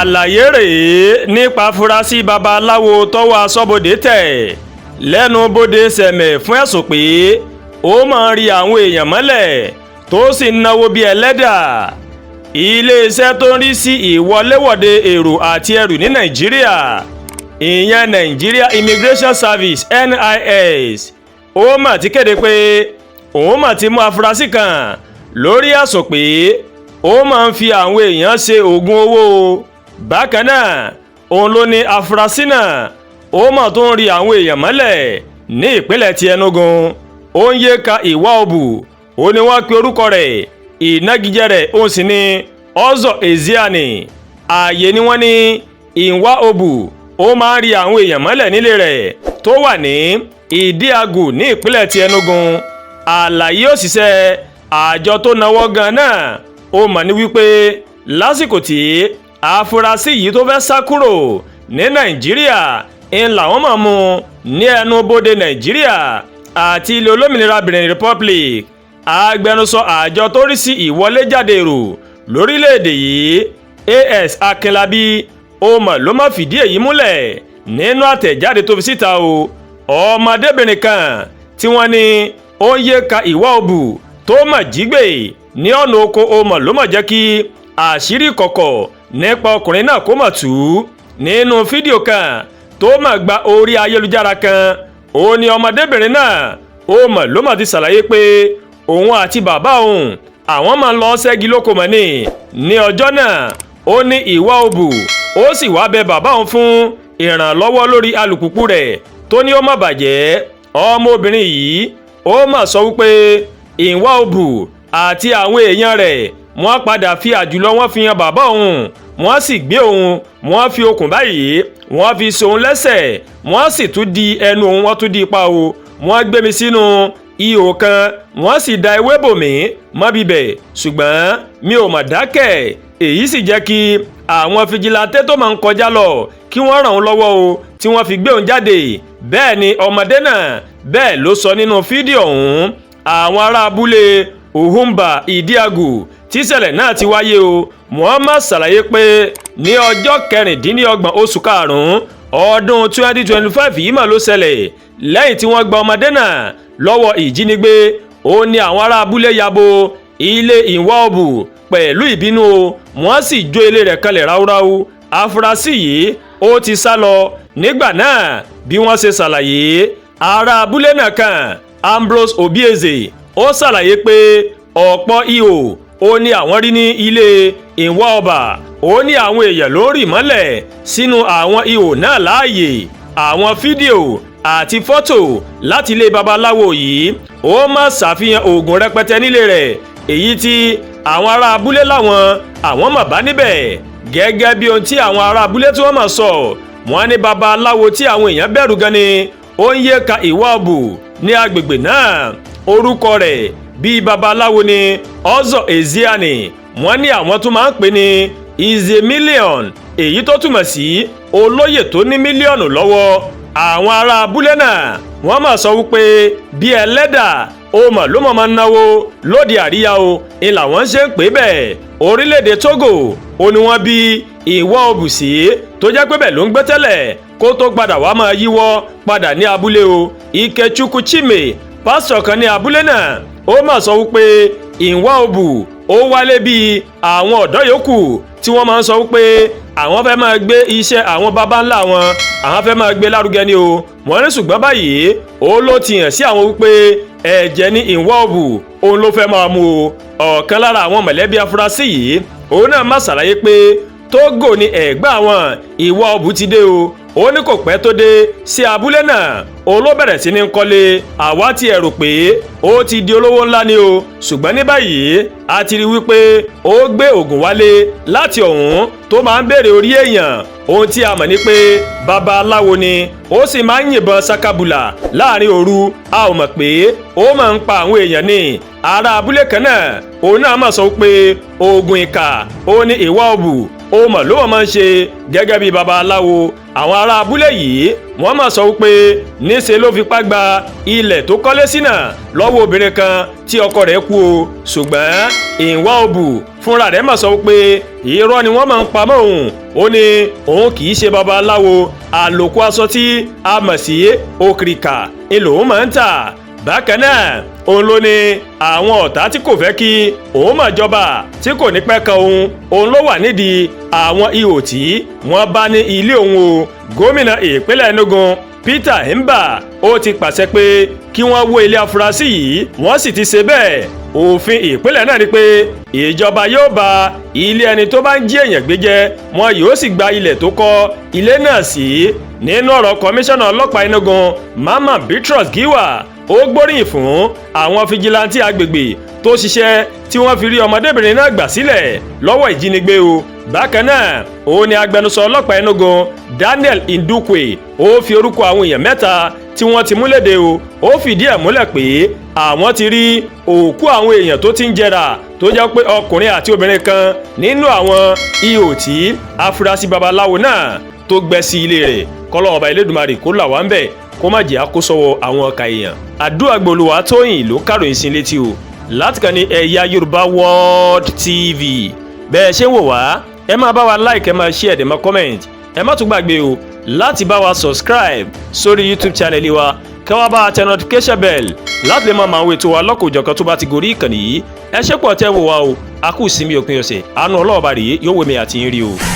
àlàyé rèé nípa afurasí babaláwo tọ́wọ́ aṣọ́bodè tẹ̀ lẹ́nu bodè sẹ̀mẹ̀ fún ẹ̀sùn pé ó máa ń ri àwọn èèyàn mọ́lẹ̀ tó sì ń náwó bíi ẹlẹ́dà. iléeṣẹ́ tó ń rí sí ìwọléwọ̀de èrò àti ẹrù ní nàìjíríà ìyẹn Nigeria Immigration Service NIS ó mà ti kéde pé òun mà ti mú afurasí kan lórí ẹ̀sùn pé ó máa ń fi àwọn èèyàn ṣe oògùn owó. bákan náà òun ló ní afurasí náà ó mà tó ń ri àwọn èèyàn mọ́lẹ̀ ní ìpínlẹ̀ ti Enugu. Onyeka Iwaobu ó ní wọ́n pe orúkọ rẹ̀, ìnagijẹ rẹ̀ òun sì ní Ozo Eziani. ààyè ni wọ́n ní Iwaobu ó máa ń ri àwọn èèyàn mọ́lẹ̀ nílé rẹ̀ tó wà ní Ìdíagù ní ìpínlẹ̀ ti Enugu. àlàyé òṣìṣẹ́ àjọ tó náwó gan náà ó mọ̀ ní wípé lásìkò tí afurasí yìí tó fẹ́ sá kúrò ní Nàìjíríà ń làwọn máa mú ní ẹnu bodè Nàìjíríà àti ilẹ̀ olómìnira Benin Republic. agbẹnusọ àjọ tó rí sí ìwọléjáde èrò lórílẹ̀‐èdè yìí AS Akinlabi ó mọ̀ ló má fìdí èyí múlẹ̀ nínú àtẹ̀jáde tó fi síta o. ọmọdébìnrin kan tí wọ́n ní Onyeka Iwaobu tó mọ̀ jígbé ní ọ̀nà oko ó mọ̀ ló mọ̀ jẹ́ kí àṣírí kọ̀kọ̀ nípa ọkùnrin náà kó mọ̀ tú. nínú fídíò kan tó mọ̀ gba orí ayélujára kan ó ní ọmọdébìnrin náà ó mọ̀ ló mọ̀ ti ṣàlàyé pé òun àti bàbá òun àwọn máa ń lọ ṣẹ́gi lóko mọ́ ní ọjọ́ náà. ó ní Iwaobu ó sì wá bẹ bàbá òun fún ìrànlọ́wọ́ lórí alùpùpù rẹ̀ tó ní ó má bàjẹ́. ọmọbìnrin yìí ó mà sọ wípé Iwaobu àti àwọn èèyàn rẹ̀ wọ́n padà fi àjùlọ wọn fi hàn bàbá òun, wọ́n sì gbé òun, wọ́n fi okùn báyìí wọ́n fi so òun lẹ́sẹ̀, wọ́n sì tún di ẹnu òun, wọ́n tún di ipa o, wọ́n gbé mi sínú ihò kan, wọ́n sì da ewé bò mí mọ́ bíbẹ̀, ṣùgbọ́n mi ò mà dákẹ́. èyí sì jẹ́ kí àwọn fìjìláńtẹ́ tó máa ń kọjá lọ kí wọ́n ràn òun lọ́wọ́ o, tí wọ́n fi gbé òun jáde. bẹ́ẹ̀ ni ọmọdé náà bẹ́ẹ̀ ló sọ nínú fídíò ọ̀hún. àwọn ará abúlé Ohumba Ìdíagù tíṣẹ̀lẹ̀ náà ti wáyé o, Muhammad ṣàlàyé pé ní ọjọ́ 26 oṣù karùn-ún ọdún 2025 yìí mà ló ṣẹlẹ̀ lẹ́yìn tí wọ́n gba ọmọdé náà lọ́wọ́ ìjínigbé. ó ní àwọn ará abúlé yabo ilé Iwaobu pẹ̀lú ìbínú o, wọ́n sì jó ilé rẹ̀ kalẹ̀ ráúráú. afurasí yìí ó ti sá lọ nígbà náà. bí wọ́n ṣe ṣàlàyé, ará abúlé náà kan Ambrose Obieze ó ṣàlàyé pé ọ̀pọ̀ ihò ó ní àwọn rí ní ilé Iwaoba. ó ní àwọn èèyàn ló rì mọ́lẹ̀ sínú àwọn ihò náà láàyè. àwọn fídíò àti fọ́tò láti ilé babaláwo yìí ó máa ṣàfihàn oògùn rẹpẹtẹ nílé rẹ̀, èyí tí àwọn ará abúlé àwọn mà bá níbẹ̀. gẹ́gẹ́ bí ohun tí àwọn ará abúlé tí wọ́n mà sọ, wọ́n ní babaláwo tí àwọn èèyàn bẹ̀rù gan ni Onyeka Iwaobu ní agbègbè náà. orúkọ rẹ̀ bíi babaláwo ni Ozo Eziani. wọ́n ní àwọn tún máa ń pè ní Ize Million, èyí tó túmọ̀ sí olóyè tó ní mílíọ̀nù lọ́wọ́. àwọn ará abúlé náà wọ́n máa sọ wípé bí ẹlẹ́dà ó mà ló máa ń náwó lóde àríyá o, ni làwọn ṣe ń pè bẹ́ẹ̀. orílẹ̀-èdè Togo ó ní wọ́n bí Iwaobu sí, tó jẹ́ pé bẹ́ẹ̀ ló ń gbé tẹ́lẹ̀ kó tó padà wá máa yíwọ́ padà ní abúlé o. Ikechukwu Chime, pásítọ̀ kan ní abúlé náà, ó mà sọ wípé Iwaobu ó wálé bíi àwọn ọ̀dọ́ yòókù tí wọ́n máa ń sọ wípé àwọn fẹ́ máa gbé iṣẹ́ àwọn baba ńlá wọn, àwọn fẹ́ máa gbé lárugẹ ni o. wọ́n ní ṣùgbọ́n báyìí ó ló ti hàn sí àwọn wípé ẹ̀jẹ̀ ní Iwaobu òun ló fẹ́ máa mú o. ọ̀kan lára àwọn mọ̀lẹ́bí afurasí yìí òun náà má ṣàlàyé pé Togo ni ẹ̀gbọ́n àwọn Iwaobu ti dé o. ó ní kò pẹ́ tó dé sí abúlé náà, òun ló bẹ̀rẹ̀ sí ní kọ́lé. àwa ti rò pé ó ti di olówó ńlá ni o, ṣùgbọ́n ní báyìí a ti rí wípé ó gbé oògùn wálé láti ọ̀hún tó máa ń béèrè orí èèyàn. ohun tí a mọ̀ ni pé babaláwo ni, ó sì máa ń yìnbọn sakabula láàrin òru. a ò mọ̀ pé ó máa ń pa àwọn èèyàn ni. ará abúlé kan náà òun náà mà sọ pé oògùn ìkà ó ní Iwaobu ó mọ̀ ló máa ń ṣe gẹ́gẹ́ bí babaláwo. Àwọn ará abúlé yìí wọ́n máa sọ wípé níṣe ló fipá gba ilẹ̀ tó kọ́lé sínà lọ́wọ́ obìnrin kan tí ọkọ rẹ̀ kú o, ṣùgbọ́n ìwà òbù fúnra rẹ̀ máa sọ wípé irọ́ ni wọ́n máa ń pamọ́ òun. Ó ní òun kì í ṣe babaláwo, àlòkù aṣọ tí a mọ̀ sí òkìrìkà ni lòun máa ń tà. Bákan náà òun ló ní àwọn ọ̀tá tí kò fẹ́ kí òun máa jọba tí kò ní pẹ́ kan òun ló wà nídìí àwọn ihò tí wọ́n bá ní ilé òun o. Gómìnà ìpínlẹ̀ Enugu Peter Mba ó ti pàṣẹ pé kí wọ́n wó ilé afurasí yìí, wọ́n sì ti ṣe bẹ́ẹ̀. Òfin ìpínlẹ̀ náà ni pé ìjọba yóò ba ilé ẹni tó bá ń jí èèyàn gbé jẹ́, wọn yóò sì gba ilẹ̀ tó kọ́ ilé náà sí. Nínú ọ̀rọ̀ kọmíṣánná ọlọ́pàá Enugu Mama Bitrus Giwa, ó gbóríyìn fún àwọn fijilantí agbègbè tó ṣiṣẹ́ tí wọ́n fi rí ọmọdébìnrin náà gbà sílẹ̀ lọ́wọ́ ìjínigbé o. Bákan náà òun ni agbẹnusọ ọlọ́pàá Enugu Daniel Ndukwe ó fi orúkọ àwọn èèyàn mẹ́ta tí wọ́n ti mú léde o. Ó fìdí ẹ̀ múlẹ̀ pé àwọn ti rí òkú àwọn èèyàn tó ti ń jẹrà tó jẹ́ pé ọkùnrin àti obìnrin kan nínú àwọn ihò tí afurasí babaláwo náà tó gbẹ́ sí ilé rẹ̀. Kọ́lọ́run ọba Elédùmarè kó là wá ń bẹ̀ kó má jẹ́ àkósọ́wọ́ àwọn ọkà èèyàn. Àdúràgbòlùwà Tóyìn ló kàròyìn sí létí o láti kàn ní Ẹ̀yà Yorùbá World TV. Bẹ́ẹ̀ ṣe ń wò wá ẹ máa bá wa like, ẹ máa share, ẹ máa comment, ẹ má tún gbàgbé o láti bá wa subscribe sórí YouTube channel wa, kẹ́ wá bá a tẹ notification bell láti lè máa máa wo ètò wa lọ́kọ̀ọ́jọ̀kan tó bá ti gorí ìkànnì yìí. Ẹ ṣé pọ̀ tẹ́ wò wá o, a kú ìsinmi òpin ọ̀sẹ̀, àánú Ọlọ́run bá rèé yóò wèmí àti yín rí o.